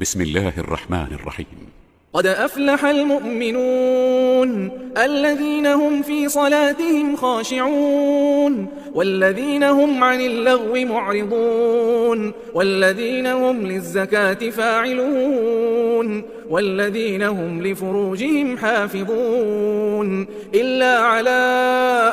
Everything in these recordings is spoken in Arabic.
بسم الله الرحمن الرحيم. قد أفلح المؤمنون الذين هم في صلاتهم خاشعون والذين هم عن اللغو معرضون والذين هم للزكاة فاعلون والذين هم لفروجهم حافظون إلا على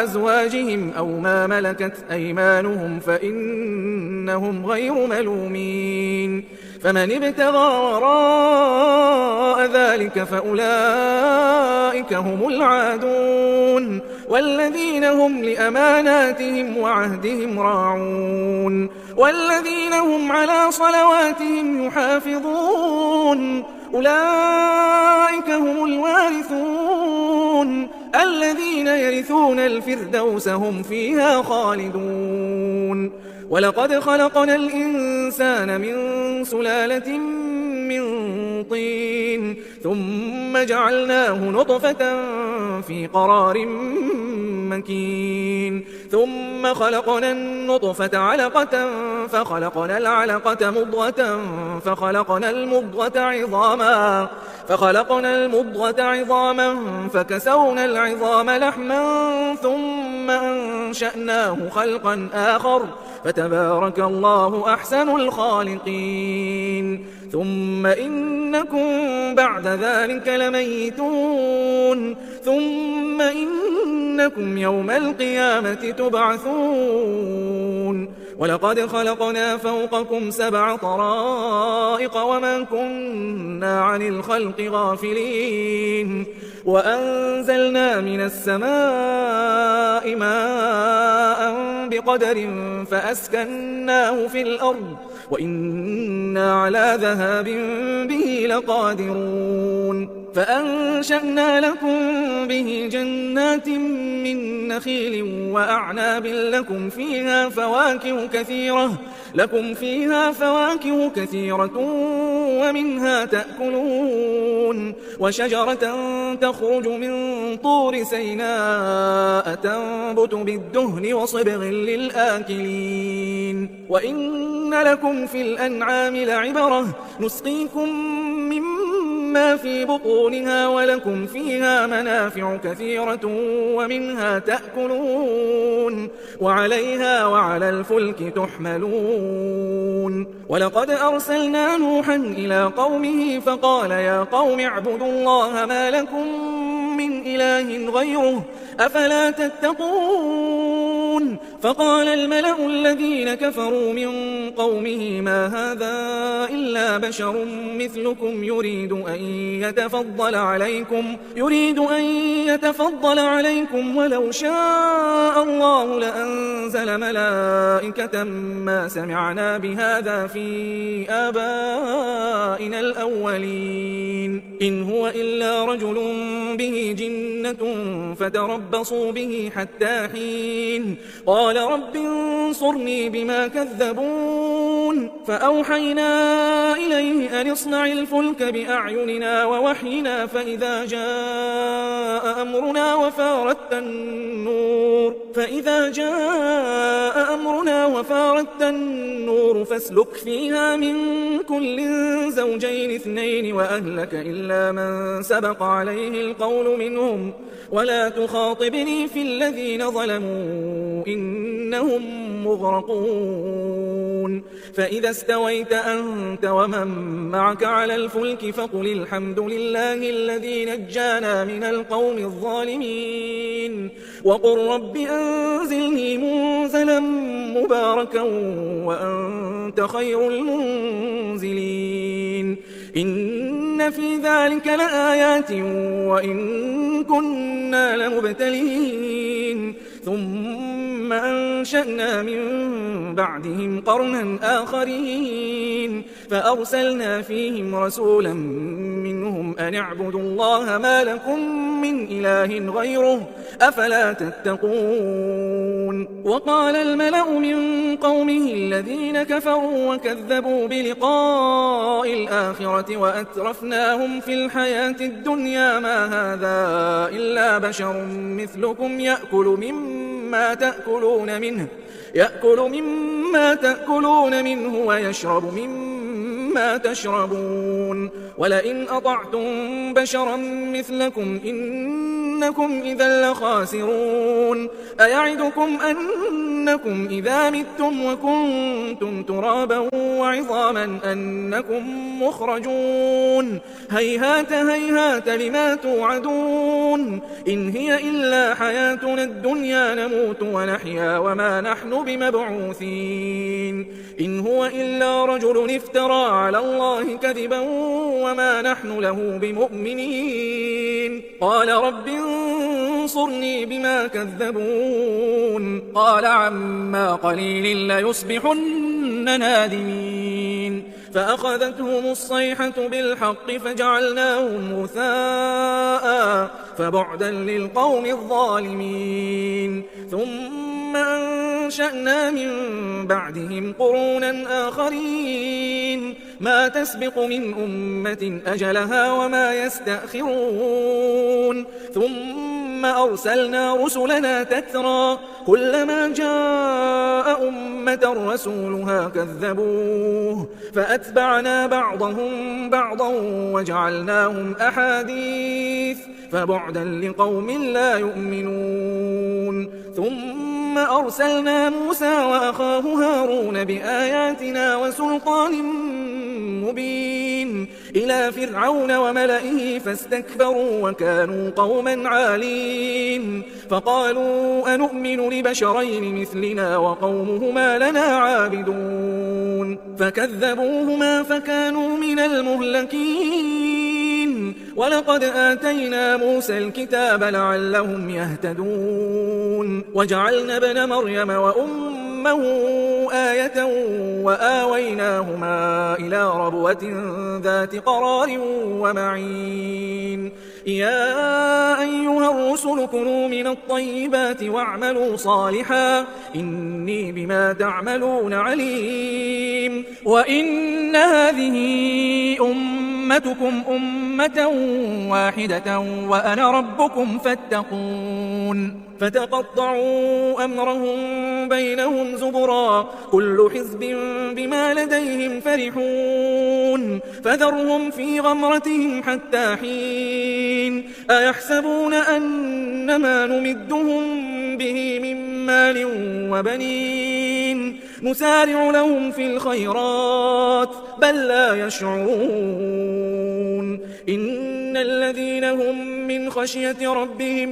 أزواجهم أو ما ملكت أيمانهم فإنهم غير ملومين فمن ابتغى وراء ذلك فأولئك هم العادون والذين هم لأماناتهم وعهدهم راعون والذين هم على صلواتهم يحافظون أولئك هم الوارثون الذين يرثون الفردوس هم فيها خالدون ولقد خلقنا الإنسان من سلالة من طين ثم جعلناه نطفة في قرار مكين ثم خلقنا النطفة علقة فخلقنا العلقة مضغة فخلقنا المضغة عظاما فكسونا العظام لحما ثم أنشأناه خلقا آخر فتبارك الله أحسن الخالقين ثم إنكم بعد ذلك لميتون ثم إنكم يوم القيامة تبعثون ولقد خلقنا فوقكم 7 طرائق وما كنا عن الخلق غافلين وأنزلنا من السماء ماء بقدر فأسكناه في الأرض وإنا على ذهاب به لقادرون فأنشأنا لكم به جنات من نخيل وأعناب لكم فيها فواكه كثيرة ومنها تأكلون وشجرة تخرج من طور سيناء تنبت بالدهن وصبغ للآكلين وإن لكم في الأنعام لعبرة نسقيكم مما في بطونها ولكم فيها منافع كثيرة ومنها تأكلون وعليها وعلى الفلك تحملون ولقد أرسلنا نوحا إلى قومه فقال يا قوم اعبدوا الله ما لكم من إله غيره أفلا تتقون فقال الملأ الذين كفروا من قومه ما هذا إلا بشر مثلكم يريد أن يتفضل عليكم ولو شاء الله لأنزل ملائكة ما سمعنا بهذا في آبائنا الأولين إن هو إلا رجل به جنة فتربصوا به حتى حين قال رب انصرني بما كذبون فأوحينا إليه أن اصنع الفلك بأعيننا ووحينا فإذا جاء أمرنا وفاردت النور فاسلك فيها من كل زوجين 2 وأهلك إلا من سبق عليه القول منهم ولا تخاطبني في الذين ظلموا إنهم مغرقون فإذا استويت أنت ومن معك على الفلك فقل الحمد لله الذي نجانا من القوم الظالمين وقل رب أنزلني منزلا مباركا وأنت خير المنزلين إن في ذلك لآيات وإن كنا لمبتلين ثم أنشأنا من بعدهم قرنا آخرين فأرسلنا فيهم رسولا منهم أن اعبدوا الله ما لكم من إله غيره أفلا تتقون وقال الملأ من قومه الذين كفروا وكذبوا بلقاء الآخرة وأترفناهم في الحياة الدنيا ما هذا إلا بشر مثلكم يأكل مما تأكلون منه ويشرب مما مما تشربون ولئن أطعتم بشرا مثلكم إنكم إذا لخاسرون أيعدكم أنكم إذا متم وكنتم ترابا وعظاما أنكم مخرجون هيهات هيهات لما توعدون إن هي إلا حياتنا الدنيا نموت ونحيا وما نحن بمبعوثين إن هو إلا رجل افترى على الله كذبا وما نحن له بمؤمنين قال رب انصرني بما كذبون قال عما قليل ليصبحن نادمين فأخذتهم الصيحة بالحق فجعلناهم غثاء فبعدا للقوم الظالمين ثم أنشأنا من بعدهم قرونا آخرين ما تسبق من أمة أجلها وما يستأخرون ثم أرسلنا رسلنا تترى كلما جاء أمة رسولها كذبوه فأتبعنا بعضهم بعضا وجعلناهم أحاديث فبعدا لقوم لا يؤمنون ثم أرسلنا موسى وأخاه هارون بآياتنا وسلطان مبين إلى فرعون وملئه فاستكبروا وكانوا قوما عالين فقالوا أنؤمن لبشرين مثلنا وقومهما لنا عابدون فكذبوهما فكانوا من المهلكين ولقد آتينا موسى الكتاب لعلهم يهتدون وجعلنا ابن مريم وأمه آية وآويناهما إلى ربوة ذات قرار ومعين يا أيها الرسل كلوا من الطيبات واعملوا صالحا إني بما تعملون عليم وإن هذه أمتكم أمة واحدة وأنا ربكم فاتقون فتقطعوا أمرهم بينهم زبرا كل حزب بما لديهم فرحون فذرهم في غمرتهم حتى حين أيحسبون أنما نمدهم به من مال وبنين نسارع لهم في الخيرات بل لا يشعرون إن الذين هم من خشية ربهم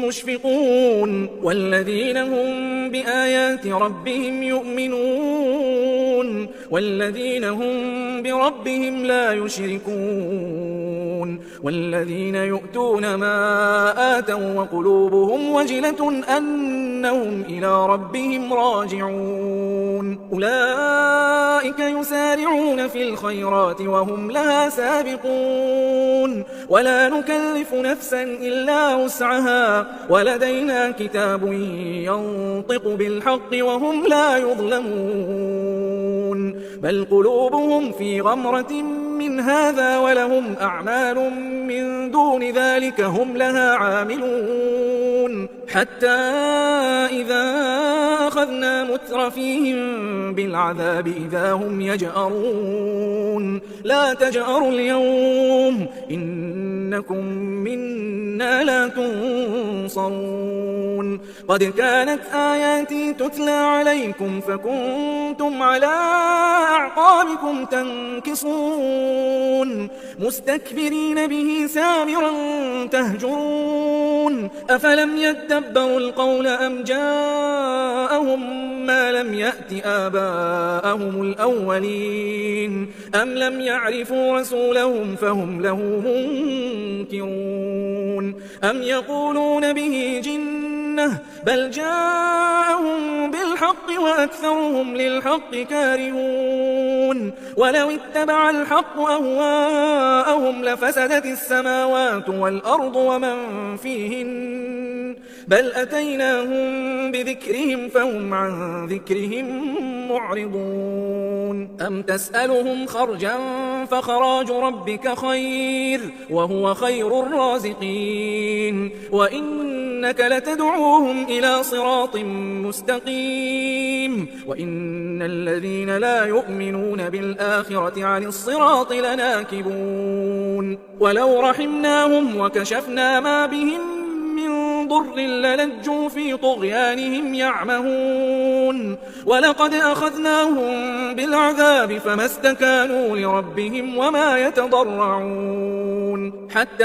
مشفقون والذين هم بآيات ربهم يؤمنون والذين هم بربهم لا يشركون والذين يؤتون ما آتوا وقلوبهم وجلة أنهم إلى ربهم راجعون أولئك يسارعون في الخيرات وهم لها سابقون ولا نكلف نفسا إلا وسعها ولدينا كتاب ينطق بالحق وهم لا يظلمون بل قلوبهم في غمرة من هذا ولهم أعمال من دون ذلك هم لها عاملون حتى إذا أخذنا مترفيهم بالعذاب إذا هم يجأرون لا تجأروا اليوم إنكم منا لا تنصرون قد كانت آياتي تتلى عليكم فكنتم على أعقابكم تنكصون مستكبرين به سامرا تهجرون أفلم يدبروا القول أم جاءهم ما لم يأت آباءهم الأولين أم لم يعرفوا رسولهم فهم له منكرون أم يقولون به جنة بل جاءهم بالحق وأكثرهم للحق كارهون ولو اتبع الحق أهواءهم لفسدت السماوات والأرض ومن فيهن بل أتيناهم بذكرهم فهم عن ذكرهم معرضون أم تسألهم خرجا فخراج ربك خير وهو خير الرازقين وإنك لتدعوهم إلى صراط مستقيم وإن الذين لا يؤمنون والكافرون بالآخرة عن الصراط لناكبون ولو رحمناهم وكشفنا ما بهم من ضر للجوا في طغيانهم يعمهون ولقد أخذناهم بالعذاب فما استكانوا لربهم وما يتضرعون حتى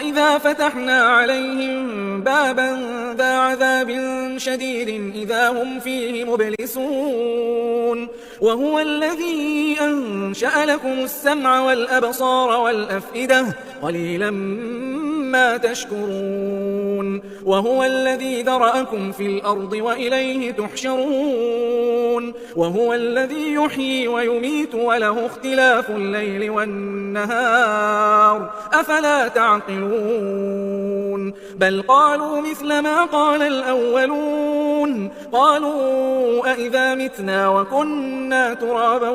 إذا فتحنا عليهم بابا ذا عذاب شديد إذا هم فيه مبلسون وهو الذي أنشأ لكم السمع والأبصار والأفئدة قليلا ما تشكرون وهو الذي ذرأكم في الأرض وإليه تحشرون وهو الذي يحيي ويميت وله اختلاف الليل والنهار أفلا تعقلون بل قالوا مثل ما قال الأولون قالوا أئذا متنا وكنا ترابا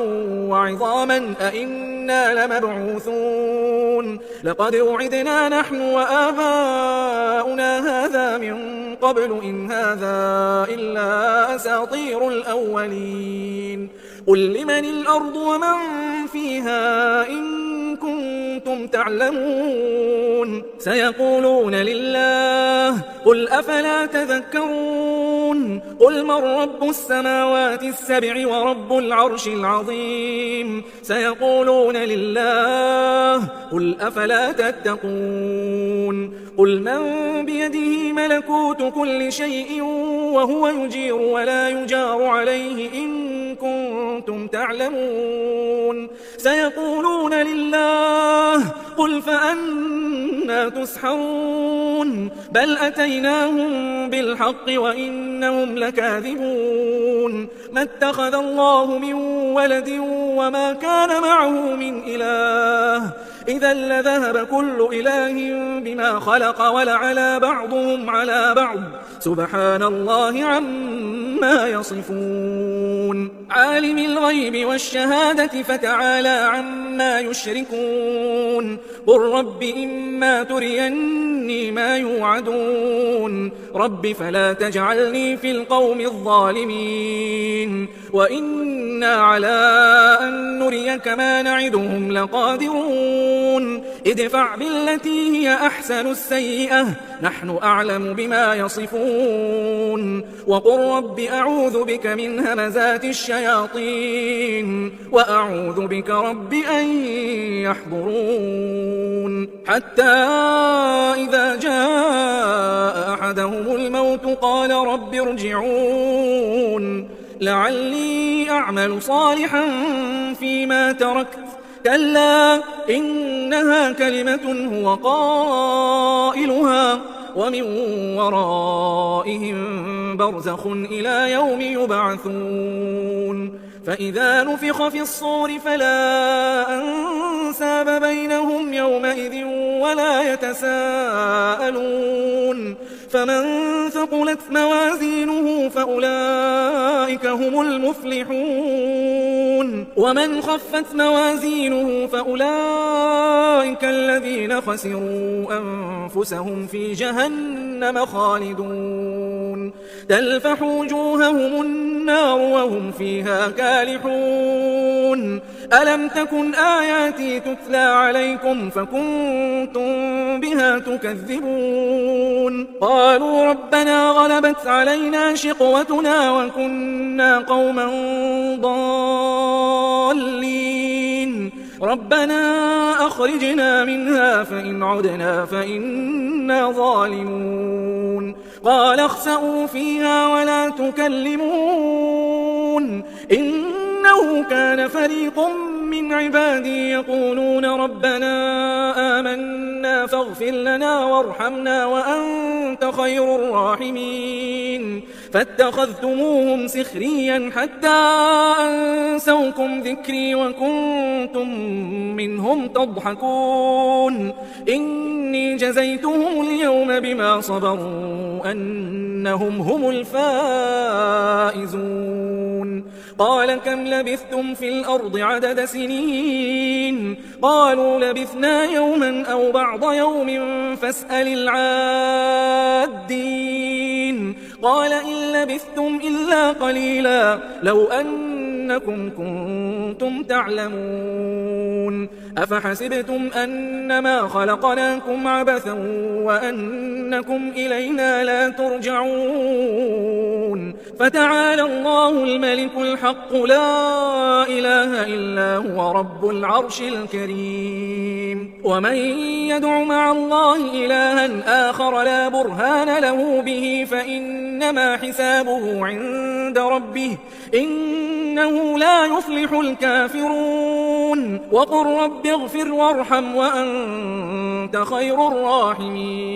وعظاما أئنا لمبعوثون لقد وعدنا نحن وآباؤنا هذا من قبل إن هذا إلا أساطير الأولين قل لمن الأرض ومن فيها إن كنتم تعلمون سيقولون لله قل أفلا تذكرون قل من رب السماوات السبع ورب العرش العظيم سيقولون لله قل أفلا تتقون قل من بيده ملكوت كل شيء وهو يجير ولا يجار عليه إن كنتم تعلمون سيقولون لله قل فأنا تسحرون بل أتيناهم بالحق وإنهم لكاذبون ما اتخذ الله من ولد وما كان معه من إله إذا لذهب كل إله بما خلق ولعلى بعضهم على بعض سبحان الله عما يصفون عالم الغيب والشهادة فتعالى عما يشركون قل رب إما تريني ما يوعدون رب فلا تجعلني في القوم الظالمين وإنا على أن نريك ما نعدهم لقادرون ادفع بالتي هي أحسن السيئة نحن أعلم بما يصفون وقل رب أعوذ بك من همزات الشياطين وأعوذ بك رب أن يحضرون حتى إذا جاء أحدهم الموت قال رب ارجعون لعلي أعمل صالحا فيما تركت كلا إنها كلمة هو قائلها ومن ورائهم برزخ إلى يوم يبعثون فإذا نفخ في الصور فلا أنساب بينهم يومئذ ولا يتساءلون فمن ثقلت موازينه فأولئك هم المفلحون ومن خفت موازينه فأولئك الذين خسروا أنفسهم في جهنم خالدون تلفح وجوههم النار وهم فيها كالحون ألم تكن آياتي تتلى عليكم فكنتم بها تكذبون قالوا ربنا غلبت علينا شقوتنا وكنا قوما ضالين ربنا أخرجنا منها فإن عدنا فإنا ظالمون قال اخسئوا فيها ولا تكلمون إنه كان فريق من عبادي يقولون ربنا آمنا فاغفر لنا وارحمنا وأنت خير الراحمين فاتخذتموهم سخريا حتى أنسوكم ذكري وكنتم منهم تضحكون إني جزيتهم اليوم بما صبروا أنهم هم الفائزون قال كم لبثتم في الأرض عدد سنين قالوا لبثنا يوما أو بعض يوم فاسأل العادين قال إن لبثتم إلا قليلا لو أن إنكم كنتم تعلمون أفحسبتم أنما خلقناكم عبثا وأنكم إلينا لا ترجعون فتعالى الله الملك الحق لا إله إلا هو رب العرش الكريم ومن يدع مع الله إلها آخر لا برهان له به فإنما حسابه عند ربه إنه لا يفلح الكافرون وقل رب اغفر وارحم وأنت خير الراحمين